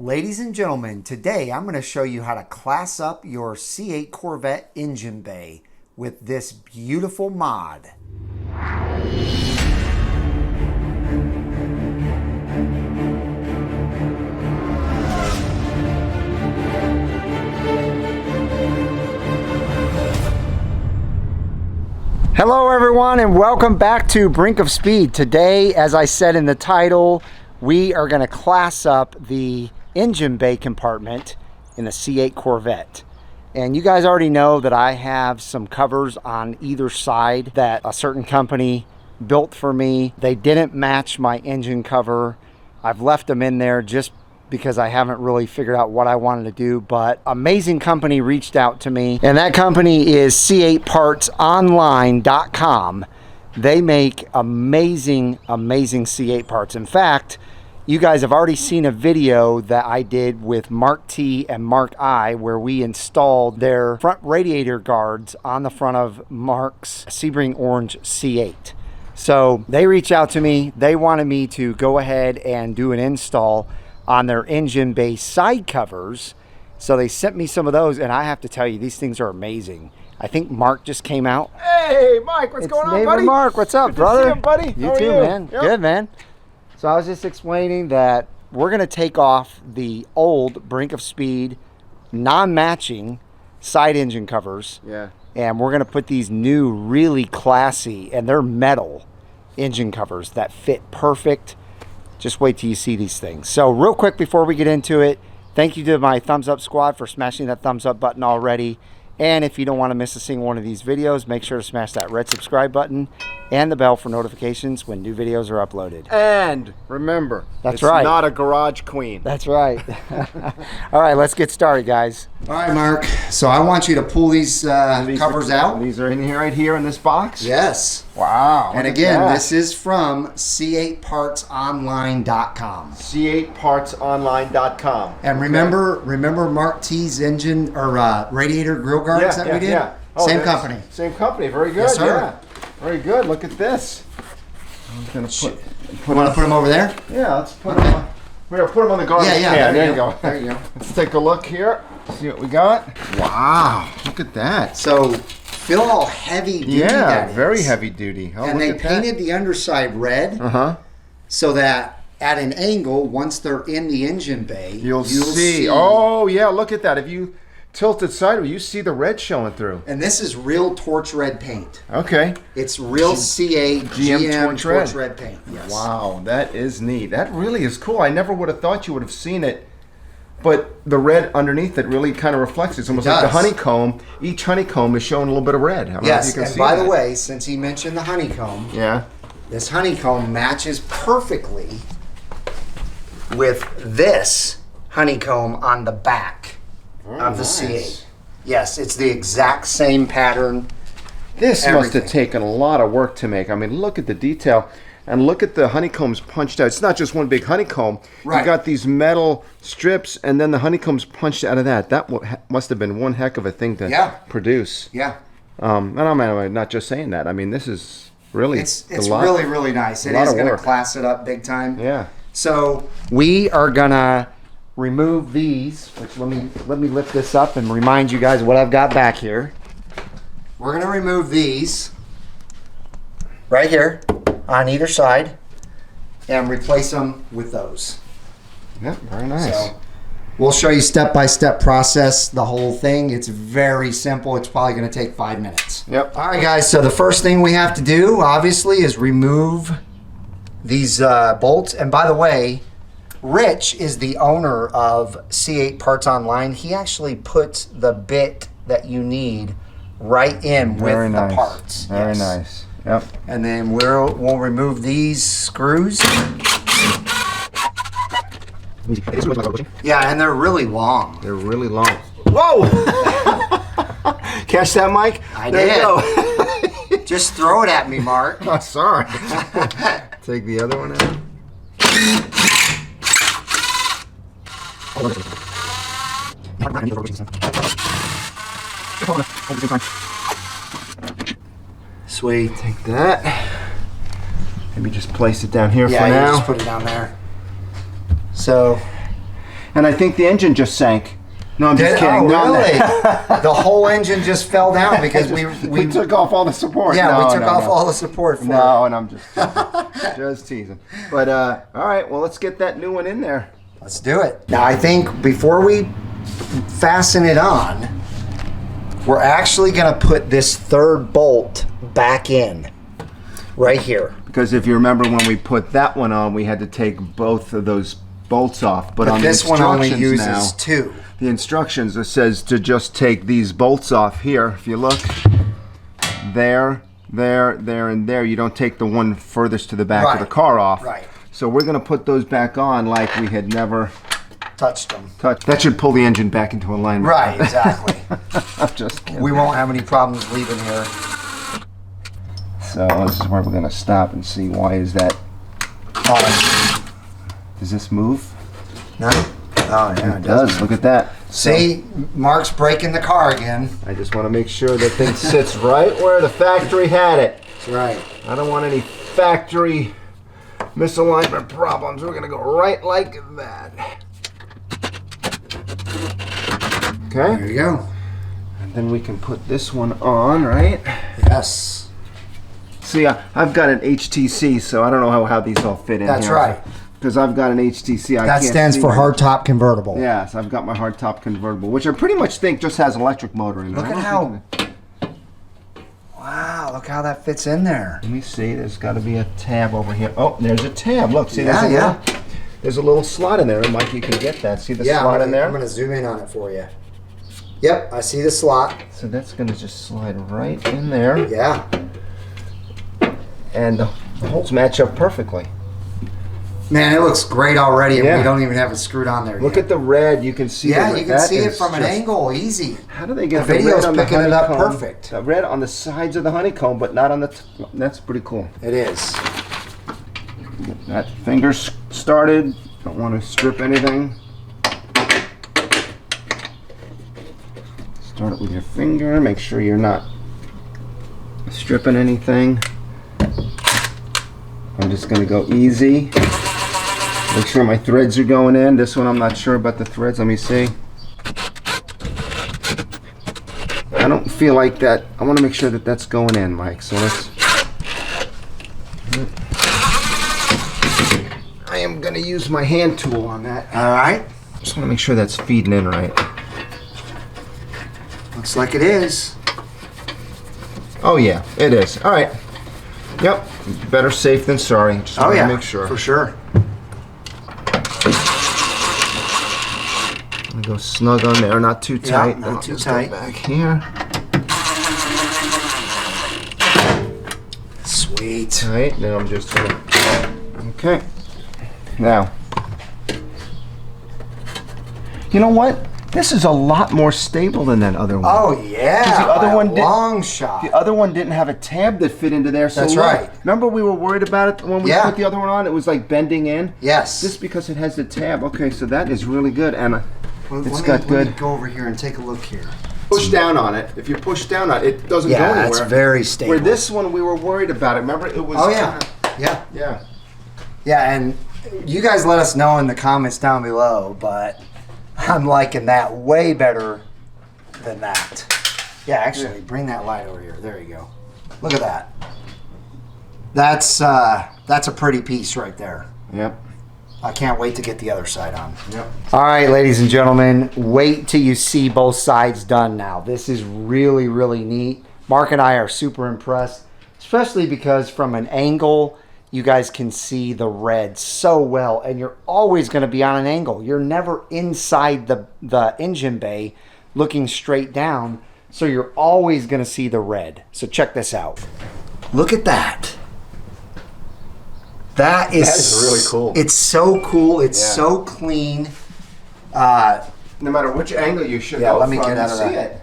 Ladies and gentlemen, today I'm going to show you how to class up your C8 Corvette engine bay with this beautiful mod. Hello everyone and welcome back to Brink of Speed. Today, as I said in the title, we are going to class up the engine bay compartment in the C8 Corvette. And you guys already know that I have some covers on either side that a certain company built for me. They didn't match my engine cover. I've left them in there just because I haven't really figured out what I wanted to do, but amazing company reached out to me, and that company is C8partsonline.com. They make amazing C8 parts. In fact, you guys have already seen a video that I did with Mark T and Mark I where we installed their front radiator guards on the front of Mark's Sebring Orange C8. So they reached out to me. They wanted me to go ahead and do an install on their engine bay side covers. So they sent me some of those, and I have to tell you, these things are amazing. I think Mark just came out. Hey, Mike, what's going on, buddy? Mark, what's up, Good brother? To see you, buddy. You too, man. Yep. Good, man. So I was just explaining that we're going to take off the old Brink of Speed non-matching side engine covers. Yeah. And we're going to put these new, really classy, and they're metal engine covers that fit perfect. Just wait till you see these things. So real quick before we get into it, thank you to my thumbs up squad for smashing that thumbs up button already. And if you don't want to miss a single one of these videos, make sure to smash that red subscribe button and the bell for notifications when new videos are uploaded. And remember, it's not a garage queen. That's right. All right, let's get started, guys. All right, Mark. So I want you to pull these covers out. These are in here, right here in this box? Yes. Wow. And again, this is from C8partsonline.com. C8partsonline.com. And remember Mark T's engine or radiator grill guards that we did? Yeah. Oh, Same company. Same company. Very good. Yes, sir. Yeah. Very good. Look at this. I'm gonna you want to put them over there? Yeah, let's put them on. We're gonna put them on the garbage can. There you go. There you go. Let's take a look here. See what we got. Wow. Look at that. So feel how heavy duty that is. Very heavy duty. Oh, and they painted the underside red so that at an angle, once they're in the engine bay, you'll see. Oh, yeah, look at that. If you tilt it sideways, you see the red showing through. And this is real torch red paint. Okay. It's real C8 GM torch red paint. Yes. Wow, that is neat. That really is cool. I never would have thought you would have seen it. But the red underneath it really kind of reflects. It's almost like the honeycomb. Each honeycomb is showing a little bit of red. I don't know if you can see by the way, since he mentioned the honeycomb, this honeycomb matches perfectly with this honeycomb on the back of the C8. Yes, it's the exact same pattern. This must have taken a lot of work to make. I mean, look at the detail. And look at the honeycombs punched out. It's not just one big honeycomb. Right. You got these metal strips, and then the honeycombs punched out of that. That must have been one heck of a thing to produce. Yeah. And I'm not just saying that. I mean, this is really it's really nice. It is going to class it up big time. Yeah. So we are gonna remove these. Which let me lift this up and remind you guys what I've got back here. We're gonna remove these right here on either side and replace them with those. Yep, very nice. So we'll show you step-by-step process, the whole thing. It's very simple. It's probably going to take 5 minutes. Yep. All right, guys. So the first thing we have to do, obviously, is remove these bolts. And by the way, Rich is the owner of C8 Parts Online. He actually puts the bit that you need right in with the parts. Very nice. Yep. And then we'll remove these screws. Yeah, and they're really long. They're really long. Whoa! Catch that, Mike? I did. There you go. Just throw it at me, Mark. Oh, sorry. Take the other one out. Sweet. Take that. Maybe just place it down here for now. Yeah, just put it down there. So And I think the engine just sank. No, I'm just kidding. Oh, no, really? The whole engine just fell down because we took off all the support. Yeah, we took off all the support for it. No, and I'm just teasing. But all right, well, let's get that new one in there. Let's do it. Now, I think before we fasten it on, we're actually going to put this third bolt back in right here. Because if you remember when we put that one on, we had to take both of those bolts off. But on this the one only instructions uses now, 2. the instructions, it says to just take these bolts off here. If you look, there, and there. You don't take the one furthest to the back of the car off. Right. So we're going to put those back on like we had never touched them. That should pull the engine back into alignment. Right, exactly. I'm just kidding. We won't have any problems leaving here. So this is where we're going to stop and see why is that. Does this move? No. Oh, yeah, it does. Look at that. See, Mark's breaking the car again. I just want to make sure that thing sits right where the factory had it. That's right. I don't want any factory misalignment problems. We're going to go right like that. Okay. There you go. And then we can put this one on, right? Yes. See, I've got an HTC, so I don't know how these all fit in here. That's right. Because I've got an HTC. That stands for hardtop convertible. Yes, I've got my hardtop convertible, which I pretty much think just has electric motor in it. Look at how... Wow, look how that fits in there. Let me see. There's got to be a tab over here. Oh, there's a tab. Look, see, Yeah, there's a little slot in there. And Mike, you can get that. See the slot in there? I'm going to zoom in on it for you. Yep, I see the slot. So that's going to just slide right in there. Yeah. And the holes match up perfectly. Man, it looks great already, and we don't even have it screwed on there Look yet. at the red. You can see Yeah, you can see it from an angle, easy. How do they get the video's red on picking the it up honeycomb? perfect. The red on the sides of the honeycomb, but not on the that's pretty cool. It is. Get that finger started. Don't want to strip anything. Start it with your finger. Make sure you're not stripping anything. I'm just going to go easy. Make sure my threads are going in. This one I'm not sure about the threads. Let me see. I don't feel like that. I want to make sure that that's going in, Mike. So let's... I am going to use my hand tool on that. All right. Just want to make sure that's feeding in right. Looks like it is. Oh yeah, it is. All right. Yep. Better safe than sorry. Just want to make sure. For sure. I'm gonna go snug on there, not too tight. Yeah, not too tight. Back here. Sweet. Tight. Now I'm just gonna. Okay. Now. You know what? This is a lot more stable than that other one. Oh yeah. The other one long shot. The other one didn't have a tab that fit into there. So that's right. Remember we were worried about it when we put the other one on? It was like bending in. Yes. Just because it has the tab. Okay, so that is really good, and it's got Let me good. go over here and take a look here. Push down on it. If you push down on it, it doesn't go anywhere. Yeah, it's very stable. Where this one, we were worried about it. Remember, it was. Oh yeah. Yeah. Yeah. Yeah, and you guys let us know in the comments down below, but I'm liking that way better than that. Yeah, actually, bring that light over here. There you go. Look at that. That's a pretty piece right there. Yep. I can't wait to get the other side on. Yep. All right, ladies and gentlemen, wait till you see both sides done now. This is really, really neat. Mark and I are super impressed, especially because from an angle, you guys can see the red so well, and you're always going to be on an angle. You're never inside the engine bay looking straight down, so you're always going to see the red. So check this out. Look at that. That is really cool. It's so cool. It's so clean. No matter which angle you should go let me from, get out of see that. it.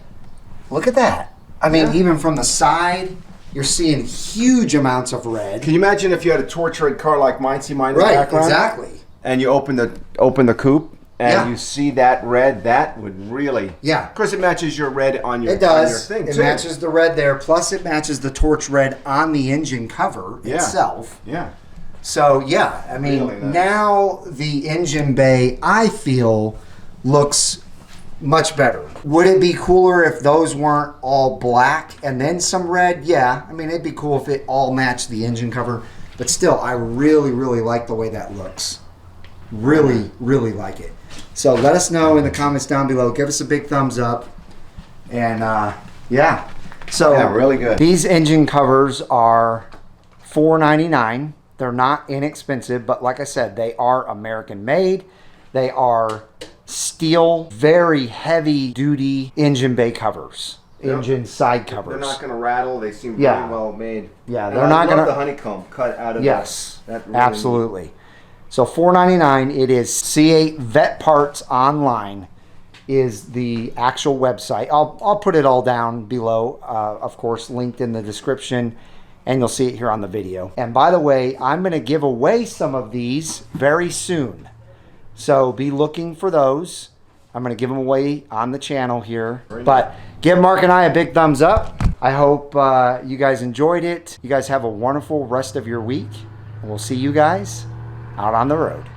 Look at that. I mean, even from the side, you're seeing huge amounts of red. Can you imagine if you had a torch red car like mine? See mine in the Right, background? exactly. And you open the coupe and you see that red, that would really... Yeah. Of course, it matches your red on your, It does. on your thing, It too. matches the red there, plus it matches the torch red on the engine cover itself. Yeah. So yeah, I mean, really nice. Now the engine bay, I feel, looks much better. Would it be cooler if those weren't all black and then some red? Yeah, I mean, it'd be cool if it all matched the engine cover, but still, I really, really like the way that looks. Really, really like it. So let us know in the comments down below. Give us a big thumbs up. And yeah. So yeah, really good. These engine covers are $4.99. They're not inexpensive, but like I said, they are American made. They are steel, very heavy duty engine bay covers. Engine side covers. They're not going to rattle. They seem very well made. Yeah, and they're not going to. the honeycomb cut out of that really absolutely. So $4.99. It is C8 Vet Parts Online is the actual website. I'll put it all down below, of course, linked in the description, and you'll see it here on the video. And by the way, I'm going to give away some of these very soon. So be looking for those. I'm going to give them away on the channel here. But give Mark and I a big thumbs up. I hope you guys enjoyed it. You guys have a wonderful rest of your week. And we'll see you guys out on the road.